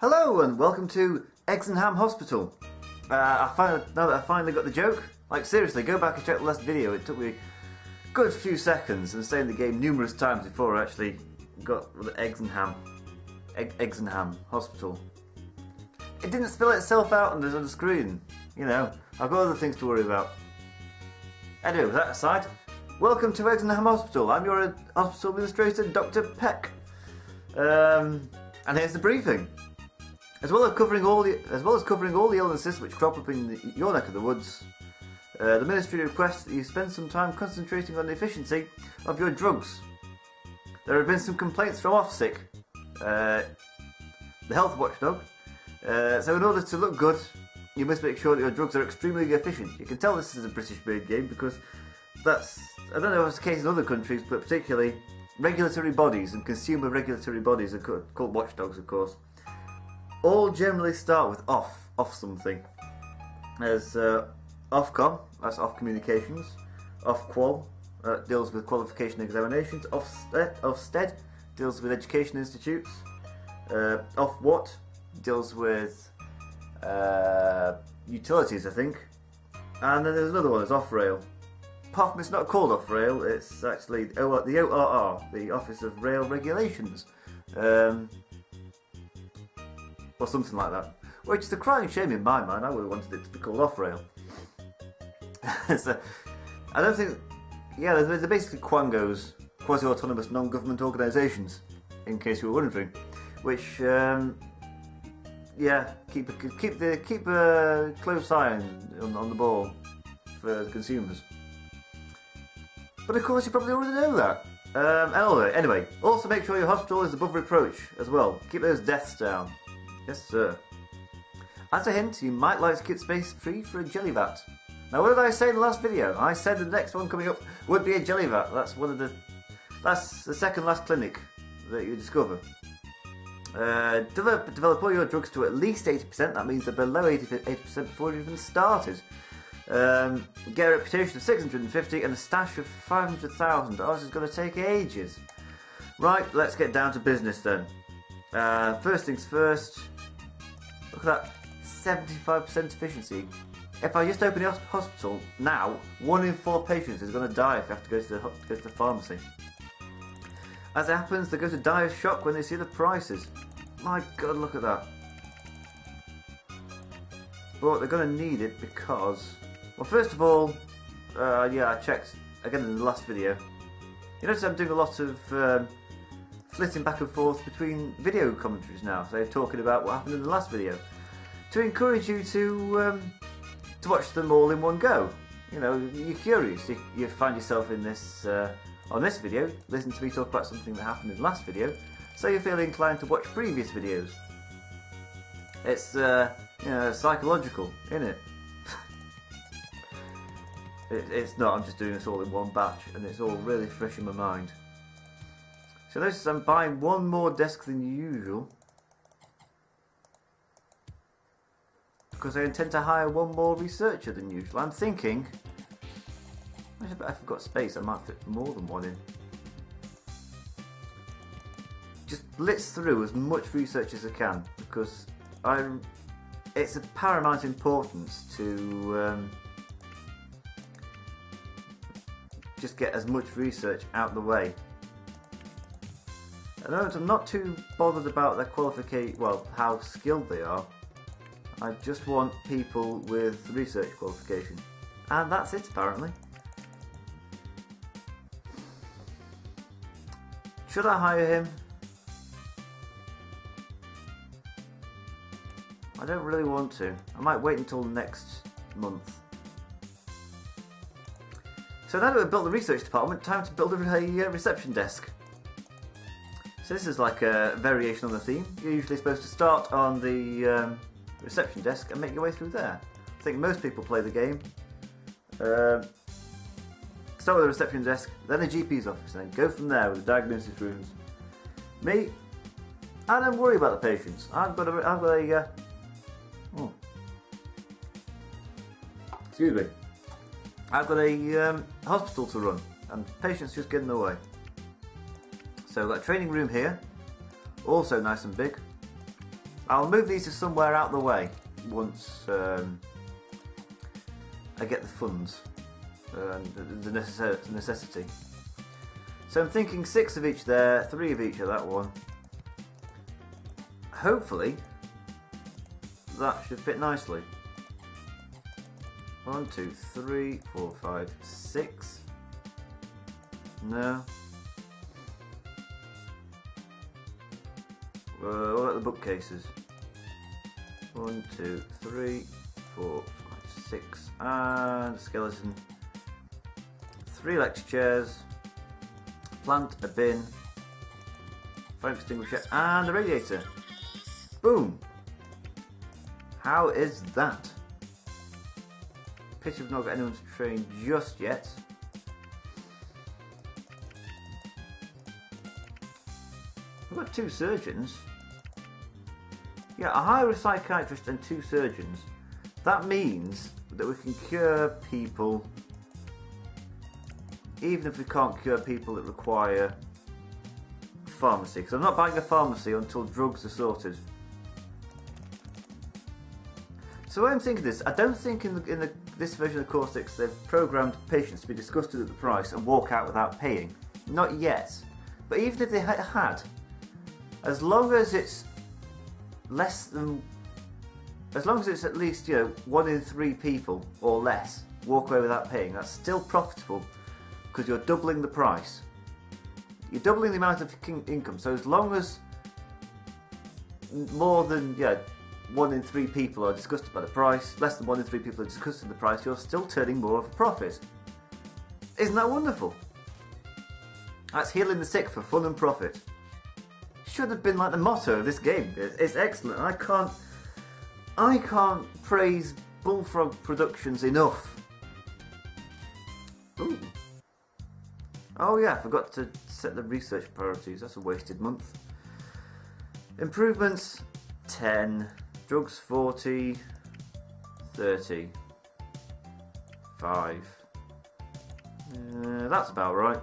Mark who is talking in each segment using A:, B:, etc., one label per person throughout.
A: Hello and welcome to Exxenham Hospital. Now that I finally got the joke, like seriously, go back and check the last video. It took me a good few seconds and stayed in the game numerous times before I actually got the Exxenham Hospital. It didn't spill itself out on the screen, you know. I've got other things to worry about. Anyway, with that aside, welcome to Exxenham Hospital. I'm your hospital administrator, Dr. Peck. And here's the briefing. As well as covering all the illnesses which crop up in your neck of the woods, the Ministry requests that you spend some time concentrating on the efficiency of your drugs. There have been some complaints from OffSick, the health watchdog. So in order to look good, you must make sure that your drugs are extremely efficient. You can tell this is a British-made game because that's, I don't know if it's the case in other countries, but particularly regulatory bodies and consumer regulatory bodies are called watchdogs, of course. All generally start with off something. There's Ofcom, that's off communications. Ofqual deals with qualification examinations. Ofsted deals with education institutes. Ofwhat deals with utilities, I think. And then there's another one, it's Offrail. Apart from it's not called Offrail, it's actually the ORR, the Office of Rail Regulations. Or something like that. Which is a crying shame in my mind. I would have wanted it to be called Offrail. So, I don't think... Yeah, they're basically Quangos, quasi-autonomous non-government organisations, in case you were wondering. Which, yeah, keep a close eye on the ball for the consumers. But of course you probably already know that. Anyway, also make sure your hospital is above reproach as well. Keep those deaths down. Yes, sir. As a hint, you might like to keep space free for a jelly vat. Now, what did I say in the last video? I said the next one coming up would be a jelly vat. That's the second last clinic that you discover. Develop all your drugs to at least 80%. That means they're below 80% before you even started. Get a reputation of 650 and a stash of 500,000. Oh, this is going to take ages. Right, let's get down to business then. First things first. Look at that, 75% efficiency. If I just open the hospital now, 1 in 4 patients is going to die if they have to go to the pharmacy. As it happens, they go to die of shock when they see the prices. My God, look at that. But they're going to need it because, well, first of all, yeah, I checked again in the last video. You notice I'm doing a lot of flitting back and forth between video commentaries now. So talking about what happened in the last video, to encourage you to watch them all in one go. You know, you're curious. You find yourself in this on this video, listen to me talk about something that happened in the last video, so you feel inclined to watch previous videos. It's you know, psychological, isn't it? It's not. I'm just doing this all in one batch, and it's all really fresh in my mind. So notice I'm buying one more desk than usual because I intend to hire one more researcher than usual. I'm thinking, if I've got space, I might fit more than one in. Just blitz through as much research as I can because it's of paramount importance to just get as much research out the way. At the moment, I'm not too bothered about their qualification, well, how skilled they are. I just want people with research qualification. And that's it, apparently. Should I hire him? I don't really want to. I might wait until next month. So now that we've built the research department, time to build a reception desk. So this is like a variation on the theme. You're usually supposed to start on the reception desk and make your way through there. I think most people play the game. Start with the reception desk, then the GP's office, and then go from there with the diagnosis rooms. Me, I don't worry about the patients. Excuse me. I've got a hospital to run, and patients just get in the way. So I've got a training room here, also nice and big. I'll move these to somewhere out of the way once I get the funds and the necessity. So I'm thinking 6 of each there, 3 of each of that one. Hopefully that should fit nicely. 1, 2, 3, 4, 5, 6. No. What about the bookcases? 1, 2, 3, 4, 5, 6, and a skeleton. 3 lecture chairs. Plant, a bin, fire extinguisher, and a radiator. Boom! How is that? Pity we've not got anyone to train just yet. We've got 2 surgeons. Yeah, a hire a psychiatrist and 2 surgeons. That means that we can cure people, even if we can't cure people that require pharmacy. Because I'm not buying a pharmacy until drugs are sorted. So when I'm thinking this, I don't think in this version of Corsixth they've programmed patients to be disgusted at the price and walk out without paying. Not yet. But even if they had, as long as it's less than, as long as it's at least, you know, 1 in 3 people or less walk away without paying, that's still profitable because you're doubling the price. You're doubling the amount of income. So as long as more than 1 in 3 people are disgusted by the price, less than 1 in 3 people are disgusted by the price, you're still turning more of a profit. Isn't that wonderful? That's healing the sick for fun and profit. Should have been like the motto of this game. It's excellent. I can't praise Bullfrog Productions enough. Ooh. Oh yeah, I forgot to set the research priorities. That's a wasted month. Improvements 10, drugs 40, 30, 5. That's about right.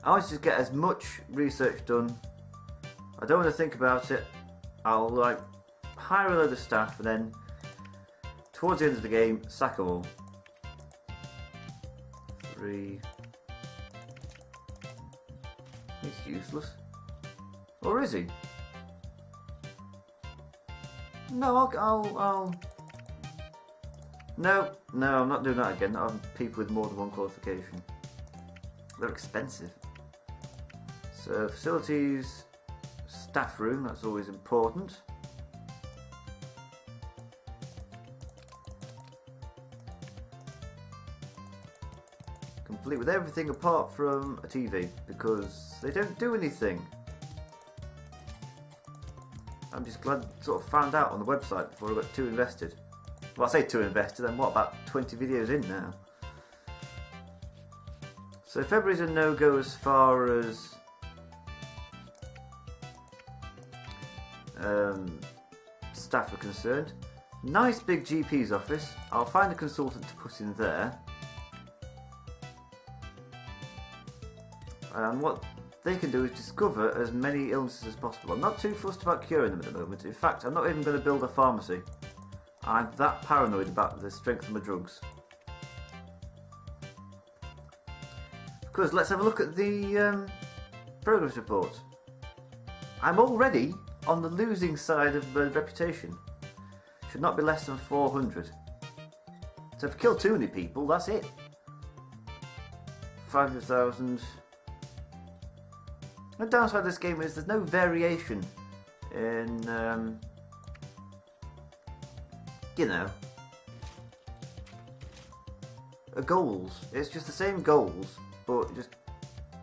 A: I want to just get as much research done. I don't want to think about it. I'll like hire a load of staff and then towards the end of the game sack them all. 3. He's useless. Or is he? No, I'll... No, I'm not doing that again. Not having people with more than 1 qualification. They're expensive. So, facilities, staff room, that's always important. Complete with everything apart from a TV, because they don't do anything. I'm just glad I sort of found out on the website before I got too invested. Well, I say too invested, I'm what, about 20 videos in now. So February's a no-go as far as staff are concerned. Nice big GP's office. I'll find a consultant to put in there. And what they can do is discover as many illnesses as possible. I'm not too fussed about curing them at the moment. In fact, I'm not even going to build a pharmacy. I'm that paranoid about the strength of my drugs. Because let's have a look at the progress report. I'm already on the losing side of the reputation. Should not be less than 400. So if I kill too many people, that's it. 500,000. The downside of this game is there's no variation in, you know, goals. It's just the same goals, but just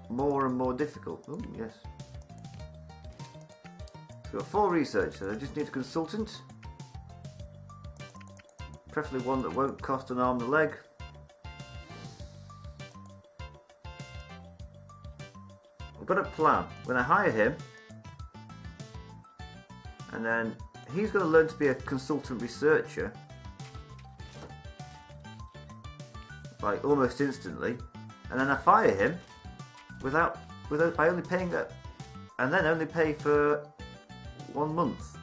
A: more and more difficult. Oh, yes. So we've got 4 researchers. I just need a consultant. Preferably one that won't cost an arm and a leg. I've got a plan. I'm going to hire him, and then he's going to learn to be a consultant researcher, like almost instantly, and then I fire him by only paying and then only pay for 1 month.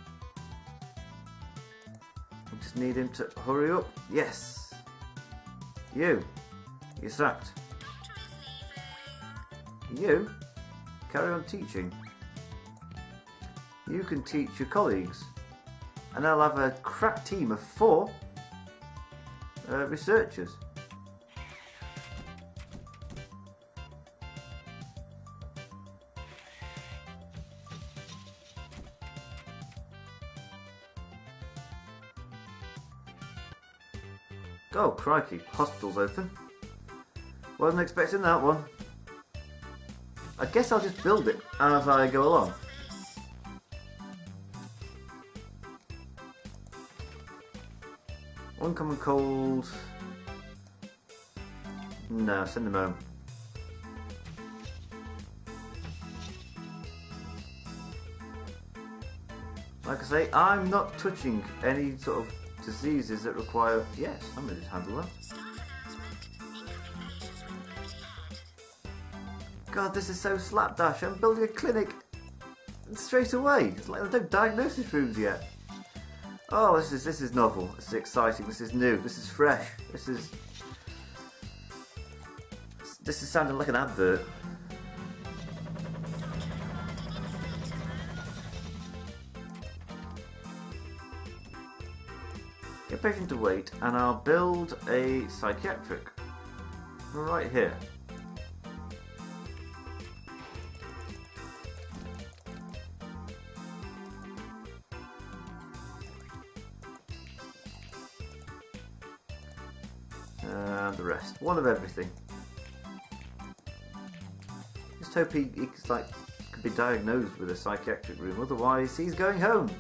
A: just need him to hurry up. Yes. You're sacked. You carry on teaching. You can teach your colleagues, and I'll have a crack team of 4 researchers. Oh, crikey, hospital's open. Wasn't expecting that one. I guess I'll just build it as I go along. Uncommon cold. No, send them home. Like I say, I'm not touching any sort of diseases that require... Yes, I'm going to just handle that. God, this is so slapdash. I'm building a clinic straight away. It's like there's no diagnosis rooms yet. Oh, this is novel. This is exciting. This is new. This is fresh. This is sounding like an advert. Get patient to wait, and I'll build a psychiatric right here. And the rest. One of everything. Just hope he could be diagnosed with a psychiatric room, otherwise he's going home.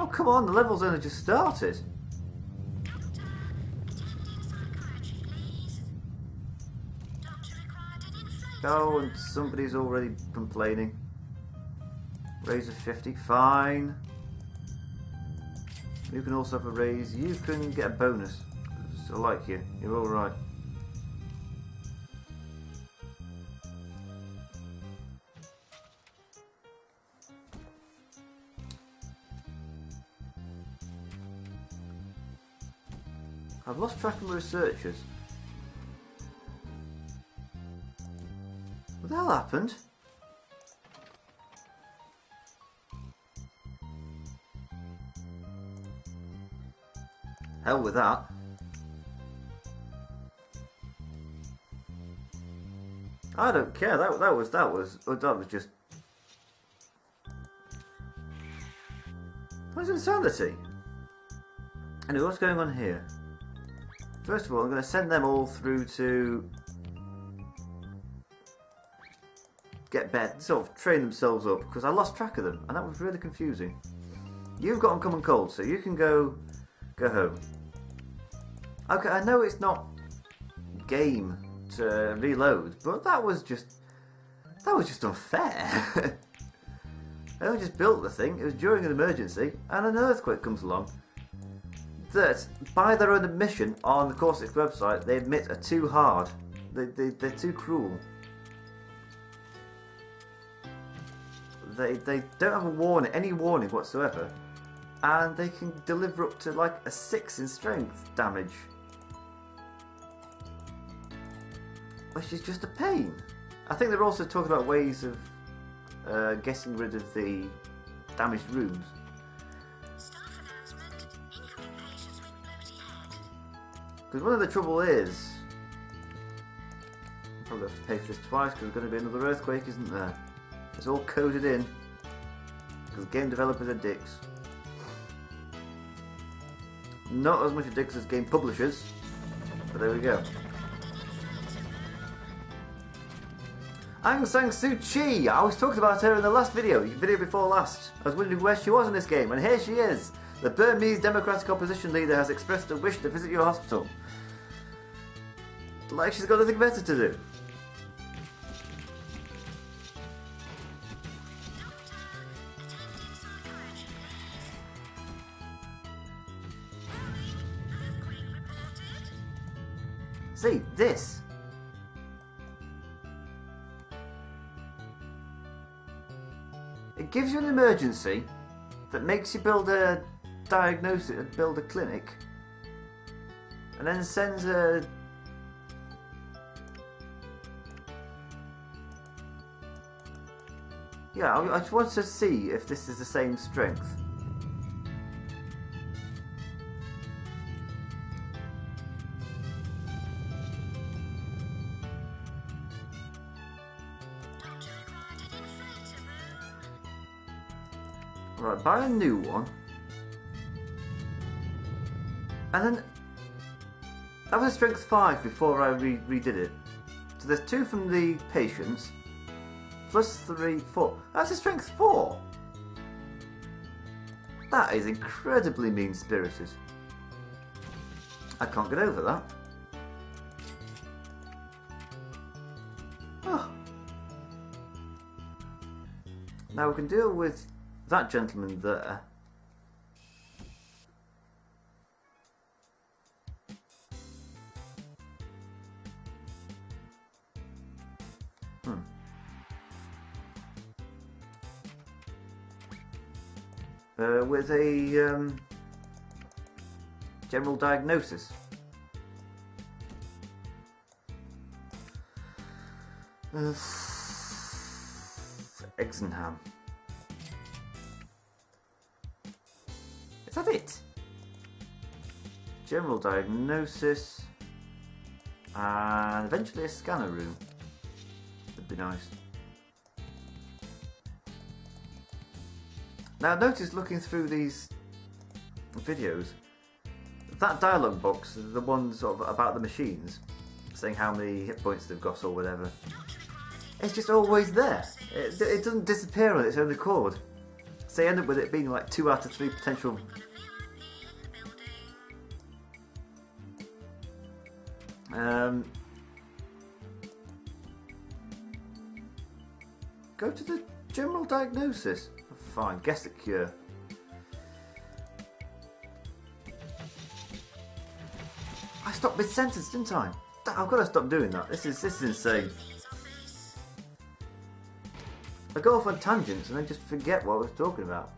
A: Oh, come on, the level's only just started. Oh, and somebody's already complaining. Raise of 50, fine. You can also have a raise. You can get a bonus. I like you. You're alright. I've lost track of my researchers. What the hell happened? Hell with that. I don't care. That was just. What is insanity? Anyway, what's going on here? First of all, I'm going to send them all through to get bed, sort of train themselves up, because I lost track of them, and that was really confusing. You've got uncommon cold, so you can go home. Okay, I know it's not game to reload, but that was just unfair. I only just built the thing. It was during an emergency, and an earthquake comes along. That, by their own admission on the Corsixth website, they admit are too hard. They're too cruel. They don't have a warning, any warning whatsoever, and they can deliver up to like a 6 in strength damage, which is just a pain. I think they're also talking about ways of getting rid of the damaged rooms. Because one of the trouble is, I'll probably have to pay for this twice because there's going to be another earthquake, isn't there? It's all coded in, because game developers are dicks. Not as much a dicks as game publishers, but there we go. Aung San Suu Kyi! I was talking about her in the last video before last. I was wondering where she was in this game, and here she is! The Burmese Democratic Opposition leader has expressed a wish to visit your hospital. Like she's got nothing better to do. See, this. It gives you an emergency, that makes you build a diagnosis, build a clinic, and then sends a... Yeah, I just want to see if this is the same strength. Right, buy a new one. And then... That was strength 5 before I redid it. So there's 2 from the patients. Plus 3, 4. That's a strength 4! That is incredibly mean-spirited. I can't get over that. Oh. Now we can deal with that gentleman there. With a general diagnosis. Exxenham. Is that it? General diagnosis. And eventually a scanner room. Would be nice. Now, I've noticed looking through these videos, that dialogue box, the one sort of about the machines, saying how many hit points they've got or whatever, it's just always there. It doesn't disappear on its own accord. So you end up with it being like 2 out of 3 potential. Go to the general diagnosis. Fine, guess the cure. I stopped mid-sentence, didn't I? I've got to stop doing that. This is insane. I go off on tangents and then just forget what I was talking about.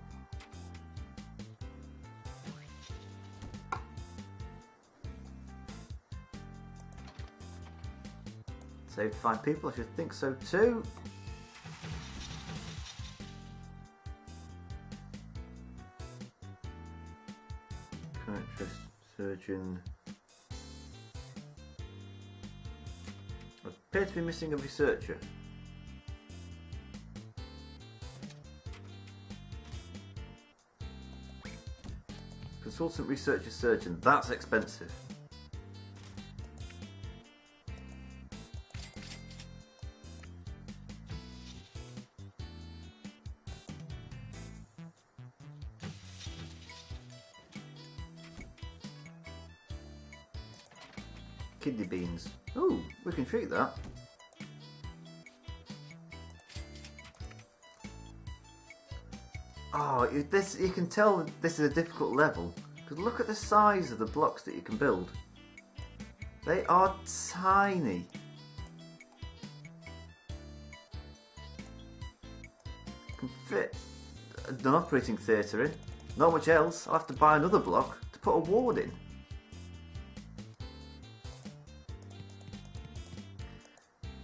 A: Saved 5 people, I should think so too. Surgeon. I appear to be missing a researcher. Consultant researcher surgeon. That's expensive. Kidney beans. Ooh, we can treat that. Oh, this, you can tell this is a difficult level because look at the size of the blocks that you can build. They are tiny. Can fit an operating theatre in. Not much else. I'll have to buy another block to put a ward in.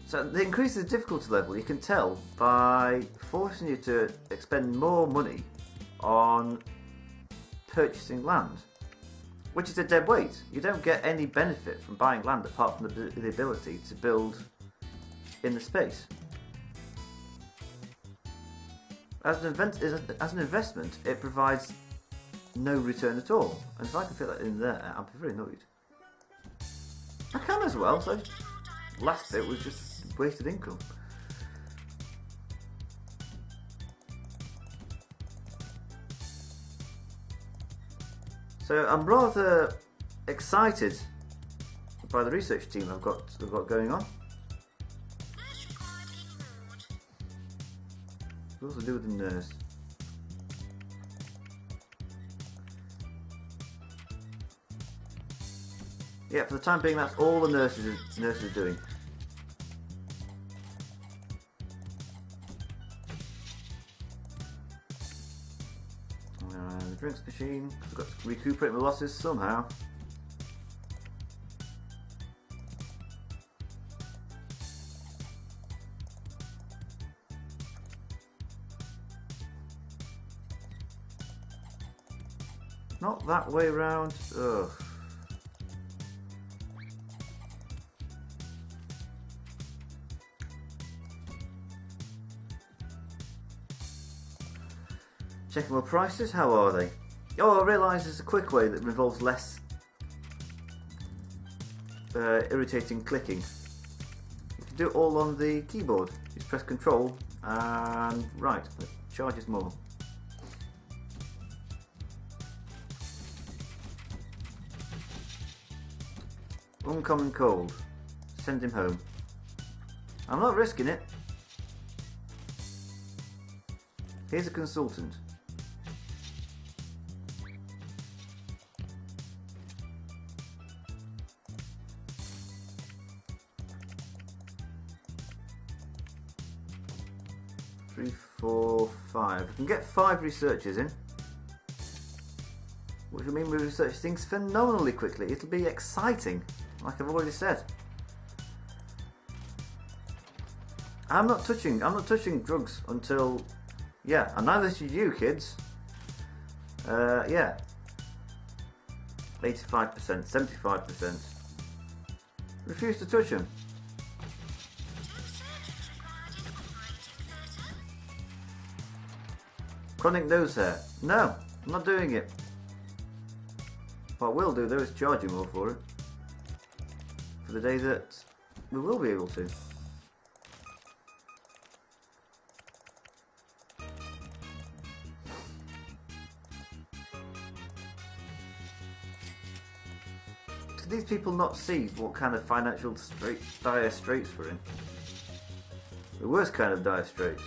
A: So it increases the difficulty level, you can tell, by forcing you to expend more money on purchasing land, which is a dead weight. You don't get any benefit from buying land apart from the ability to build in the space. As an investment, it provides no return at all. And if I can fit that in there, I'll be very annoyed. I can as well, so last bit was just wasted income. So I'm rather excited by the research team I've got going on. What else to do with the nurse? Yeah, for the time being, that's all the nurses are doing. the drinks machine. I've got to recuperate my losses somehow. Not that way round. Ugh. Checking my prices, how are they? Oh, I realise there's a quick way that involves less irritating clicking. You can do it all on the keyboard. Just press Control and right, it charges more. Uncommon cold. Send him home. I'm not risking it. Here's a consultant. Three, 4, 5. I can get 5 researchers in. Which will mean we research things phenomenally quickly. It'll be exciting, like I've already said. I'm not touching drugs until, yeah, and neither should you kids. Yeah. 85%, 75%. Refuse to touch them. Chronic nose hair. No, I'm not doing it. What I will do though is charge you more for it. For the day that we will be able to. Do these people not see what kind of financial dire straits we're in? The worst kind of dire straits.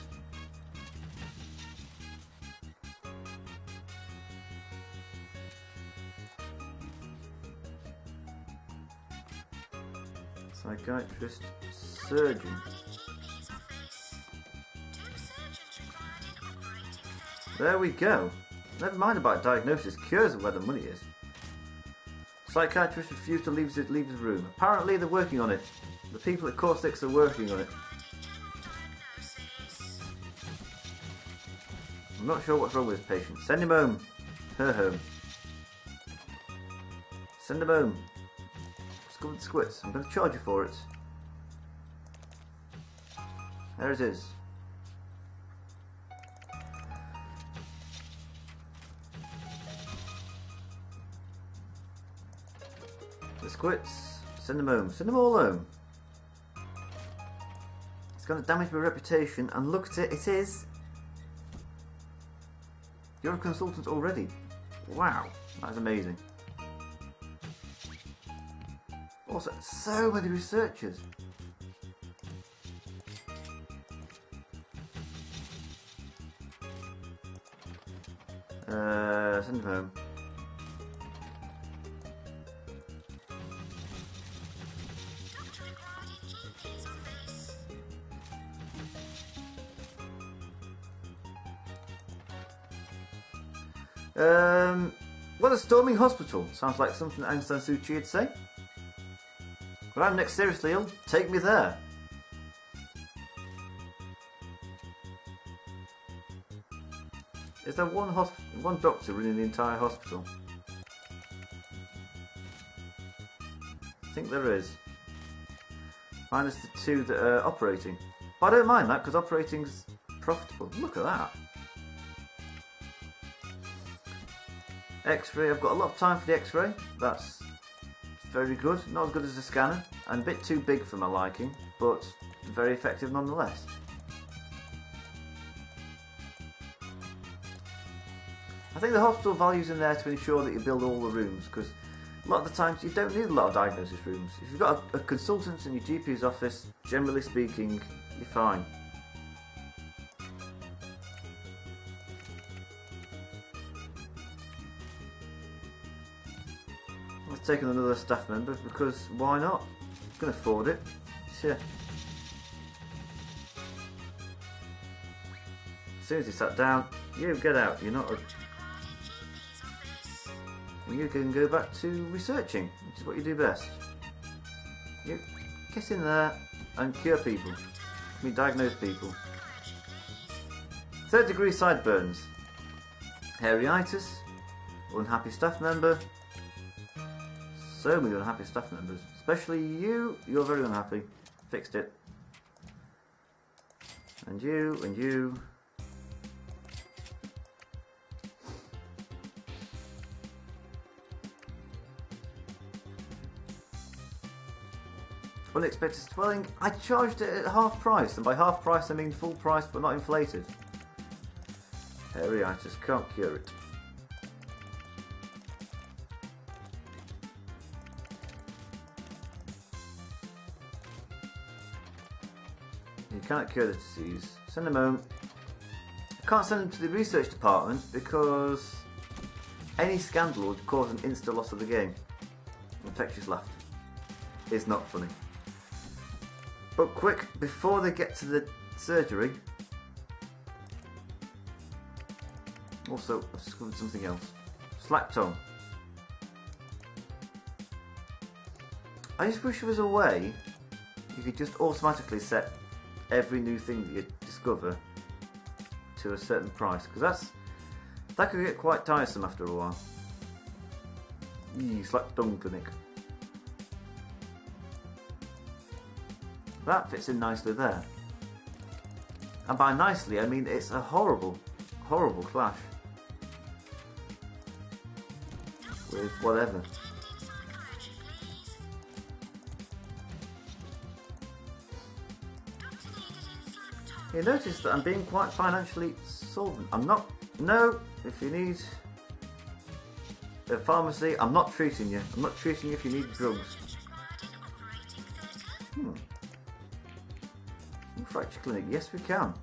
A: Psychiatrist, surgeon. There we go. Never mind about diagnosis, cures are where the money is. Psychiatrist refused to leave his room. Apparently they're working on it. The people at Corsixth are working on it. I'm not sure what's wrong with this patient. Send him home. Her home. Send him home. Discovered squits. I'm going to charge you for it. There it is. The squits. Send them home. Send them all home. It's going to damage my reputation, and look at it. It is. You're a consultant already. Wow, that's amazing. Also, so many researchers. Send them home. What a storming hospital. Sounds like something Aung San Suu Kyi would say. When I'm next seriously ill, take me there. Is there one doctor running the entire hospital? I think there is. Minus the 2 that are operating. But I don't mind that because operating's profitable. Look at that. X-ray, I've got a lot of time for the X-ray. That's very good. Not as good as the scanner, and a bit too big for my liking, but very effective nonetheless. I think the hospital value's in there to ensure that you build all the rooms, because a lot of the times you don't need a lot of diagnosis rooms. If you've got a consultant in your GP's office, generally speaking, you're fine. I've taken another staff member because why not? I can afford it. Sure. As soon as he sat down, you get out. You're not a... and you can go back to researching, which is what you do best. You get in there and cure people. I mean, diagnose people. 3rd degree sideburns. Hairyitis. Unhappy staff member. So many unhappy staff members. Especially you. You're very unhappy. Fixed it. And you, and you. Unexpected swelling. I charged it at half price, and by half price I mean full price but not inflated. Hairyitis, can't cure it. You can't cure the disease. Send them home. I can't send them to the research department because any scandal would cause an insta loss of the game. Infectious laughter. It's not funny. But quick, before they get to the surgery. Also, I've discovered something else. Slack tongue. I just wish there was a way you could just automatically set every new thing that you discover to a certain price, because that could get quite tiresome after a while. Slack tongue clinic. That fits in nicely there. And by nicely, I mean it's a horrible, horrible clash with whatever. You notice that I'm being quite financially solvent. I'm not. No, if you need a pharmacy, I'm not treating you. I'm not treating you if you need drugs. Fracture clinic, yes we can.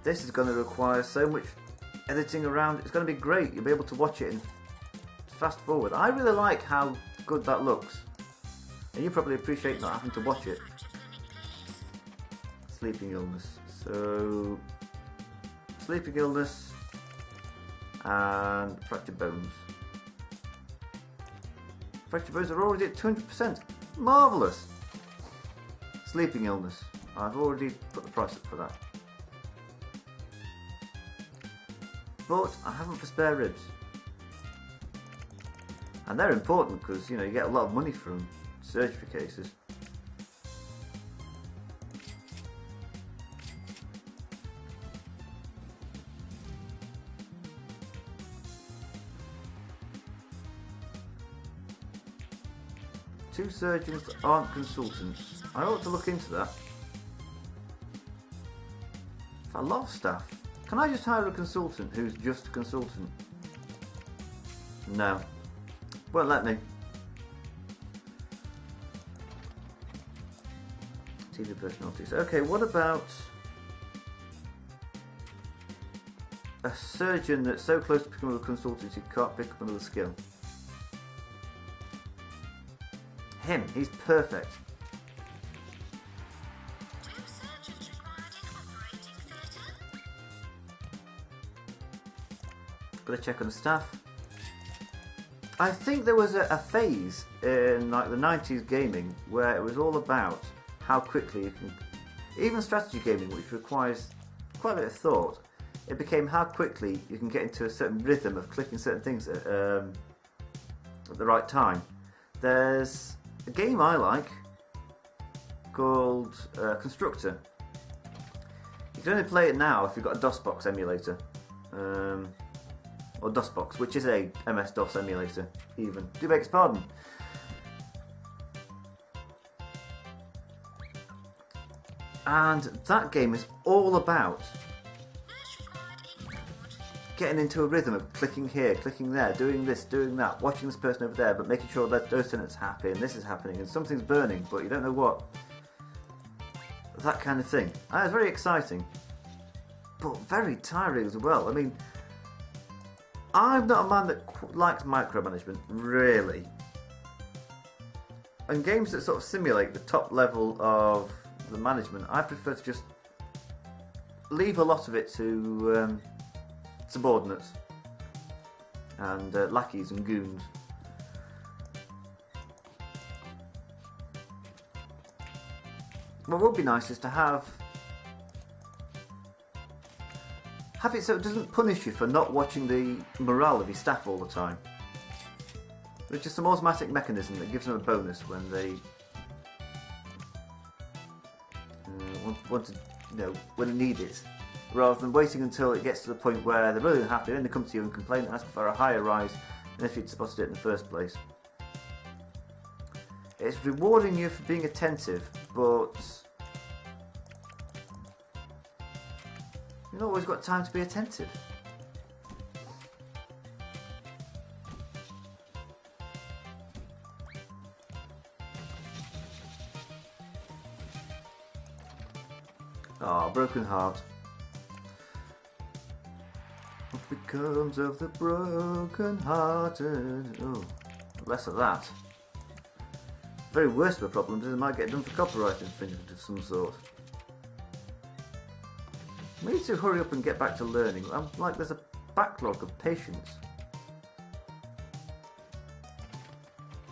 A: This is going to require so much editing around. It's going to be great. You'll be able to watch it and fast forward. I really like how good that looks. And you probably appreciate not having to watch it. Sleeping illness. So, sleeping illness and fractured bones. Fractured bones are already at 200%. Marvellous! Sleeping illness. I've already put the price up for that. But I haven't for spare ribs. And they're important because, you know, you get a lot of money from surgery cases. Two surgeons that aren't consultants. I ought to look into that. A lot of staff. Can I just hire a consultant who's just a consultant? No. Won't let me. TV personalities. Okay, what about a surgeon that's so close to becoming a consultant he can't pick up another skill? Him, he's perfect. Gotta check on the staff. I think there was a phase in like the 90s gaming where it was all about how quickly you can, even strategy gaming, which requires quite a bit of thought, it became how quickly you can get into a certain rhythm of clicking certain things at the right time. There's a game I like called Constructor. You can only play it now if you've got a DOSBox emulator. Or DOSBox, which is a MS-DOS emulator, even. Do beg its pardon. And that game is all about getting into a rhythm of clicking here, clicking there, doing this, doing that, watching this person over there, but making sure that those tenants are happy and this is happening and something's burning, but you don't know what. That kind of thing. And it's very exciting, but very tiring as well. I mean, I'm not a man that likes micromanagement, really. And games that sort of simulate the top level of the management, I prefer to just leave a lot of it to subordinates and lackeys and goons. What would be nice is to have it so it doesn't punish you for not watching the morale of your staff all the time. There's just some automatic mechanism that gives them a bonus when they want to, when they need it, rather than waiting until it gets to the point where they're really unhappy, then they come to you and complain and ask for a higher rise than if you'd supposed to do it in the first place. It's rewarding you for being attentive, but you've not always got time to be attentive. Oh, broken heart. What becomes of the broken hearted? Oh, less of that. The very worst of the problems is it might get done for copyright infringement of some sort. We need to hurry up and get back to learning. I'm like, there's a backlog of patience.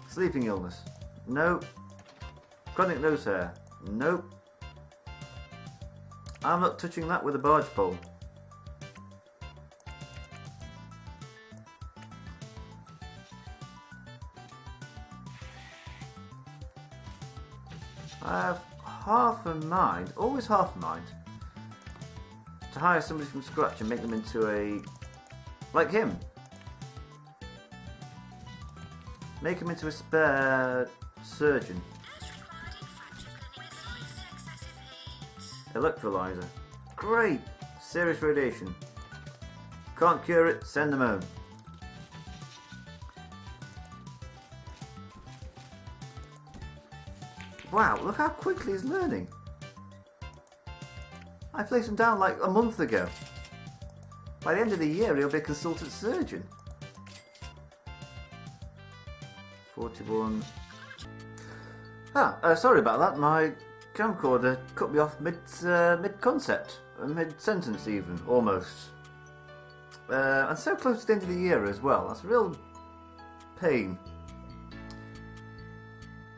A: Sleeping illness. Nope. Chronic nose hair. Nope. I'm not touching that with a barge pole. I have half a mind, always half a mind, to hire somebody from scratch and make them into a, like him. Make him into a spare surgeon. Electrolyzer. Great! Serious radiation. Can't cure it, send them home. Wow, look how quickly he's learning. I placed him down like a month ago. By the end of the year, he'll be a consultant surgeon. 41. Sorry about that. My camcorder cut me off mid-concept, mid-sentence even, almost. And so close to the end of the year as well. That's a real pain.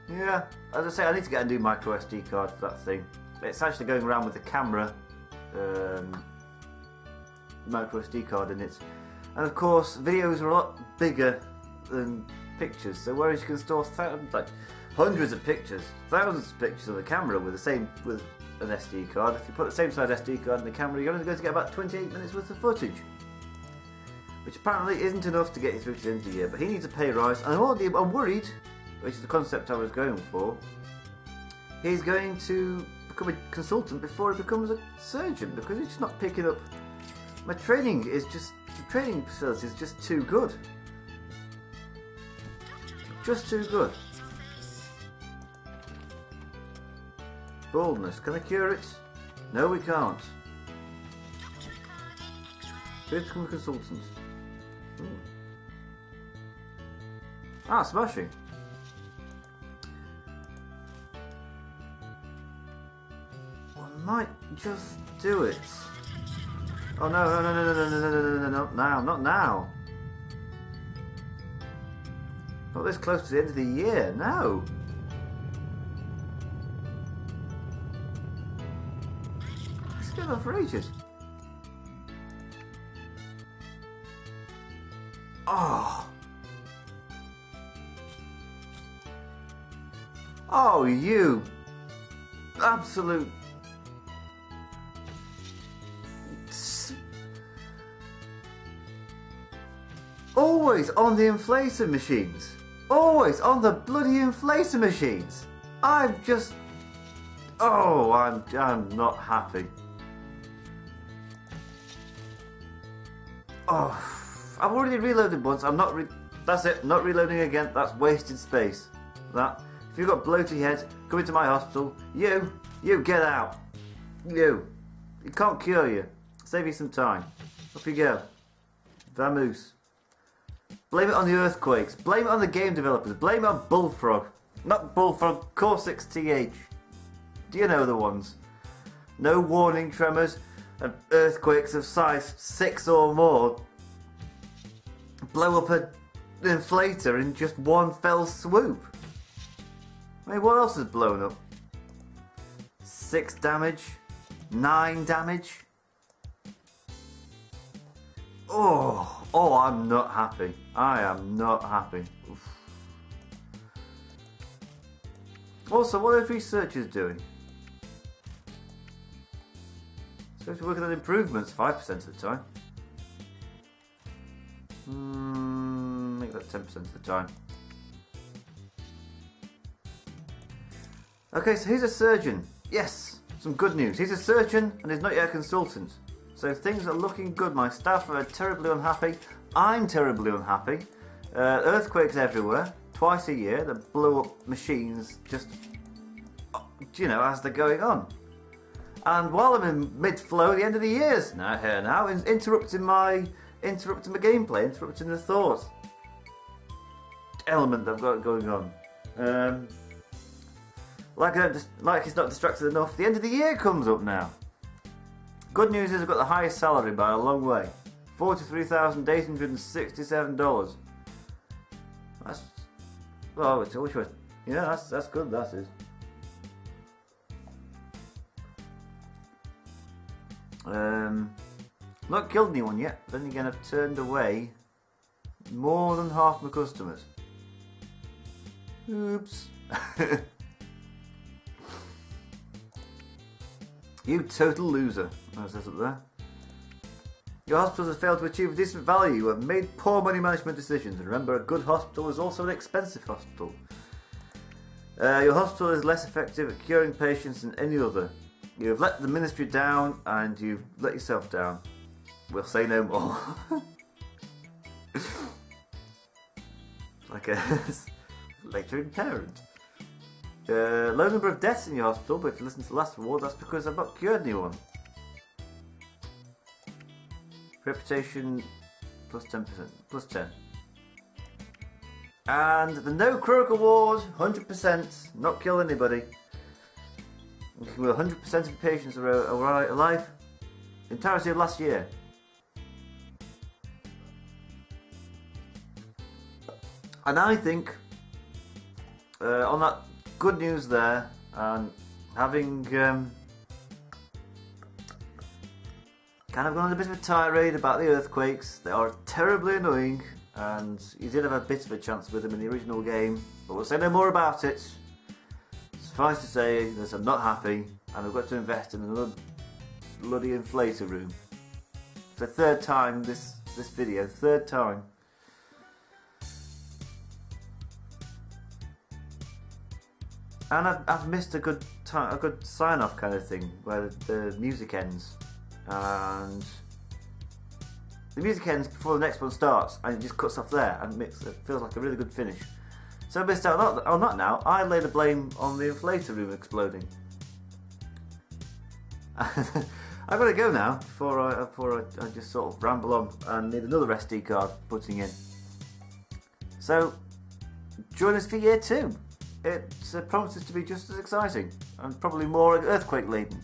A: Yeah, as I say, I need to get a new micro SD card for that thing. It's actually going around with the camera micro SD card in it. And of course, videos are a lot bigger than pictures, so whereas you can store hundreds of pictures, thousands of pictures on the camera with an SD card, if you put the same size SD card in the camera, you're only going to get about 28 minutes worth of footage. Which apparently isn't enough to get you through to the end of the year, but he needs a pay rise, and I'm worried, which is the concept I was going for, he's going to become a consultant before he becomes a surgeon, because he's just not picking up. The training facility is just too good. Just too good. Baldness, can I cure it? No, we can't. Who's become a consultant? Ah, smashing. I might just do it. Oh no, not now. Not this close to the end of the year, no. It's going on for ages. Oh. Oh, you absolute always on the inflator machines. Always on the bloody inflator machines. I'm just... Oh, I'm not happy. Oh, I've already reloaded once. I'm not that's it, not reloading again. That's wasted space. That. If you've got bloated head, come into my hospital. You get out. You can't cure you. Save you some time. Off you go. Vamoose. Blame it on the earthquakes. Blame it on the game developers. Blame it on Bullfrog. Not Bullfrog, Corsixth TH. Do you know the ones? No warning tremors. and earthquakes of size 6 or more blow up an inflator in just one fell swoop. I mean, what else has blown up? 6 damage? 9 damage? Oh, I'm not happy. I am not happy. Oof. Also, what are researchers doing? So to working on improvements 5% of the time. Make that 10% of the time. Okay, so he's a surgeon. Yes, some good news. He's a surgeon and he's not yet a consultant. So things are looking good. My staff are terribly unhappy. I'm terribly unhappy. Earthquakes everywhere, twice a year, that blow up machines just, you know, as they're going on. And while I'm in mid-flow, the end of the year's now, interrupting my gameplay, interrupting the thought element that I've got going on. Like it's not distracted enough, the end of the year comes up now. Good news is I've got the highest salary by a long way. $43,867. That's, well, it's which way? Yeah, that's good, that is. Not killed anyone yet, but then again I've turned away more than half my customers. Oops. You total loser. That's up there. Your hospitals have failed to achieve a decent value and made poor money management decisions. And remember, a good hospital is also an expensive hospital. Your hospital is less effective at curing patients than any other. You have let the ministry down and you've let yourself down. We'll say no more. Like a lecturing parent. Low number of deaths in your hospital, but if you listen to the last reward, that's because I've not cured anyone. Reputation plus 10%, plus 10. And the No Croak Award, 100%, not kill anybody. 100% of the patients are alive. Entirety of last year. And I think, on that good news there, and having kind of gone on a bit of a tirade about the earthquakes, they are terribly annoying, and you did have a bit of a chance with them in the original game, but we'll say no more about it. Suffice to say that I'm not happy, and I've got to invest in another bloody inflator room. It's the third time this video, third time. And I've missed a good sign-off kind of thing, where the music ends, and the music ends before the next one starts, and it just cuts off there, and it feels like a really good finish. So I missed out on that now. I lay the blame on the inflator room exploding. I've got to go now before I just sort of ramble on and need another SD card putting in. So join us for year 2. It promises to be just as exciting and probably more earthquake laden.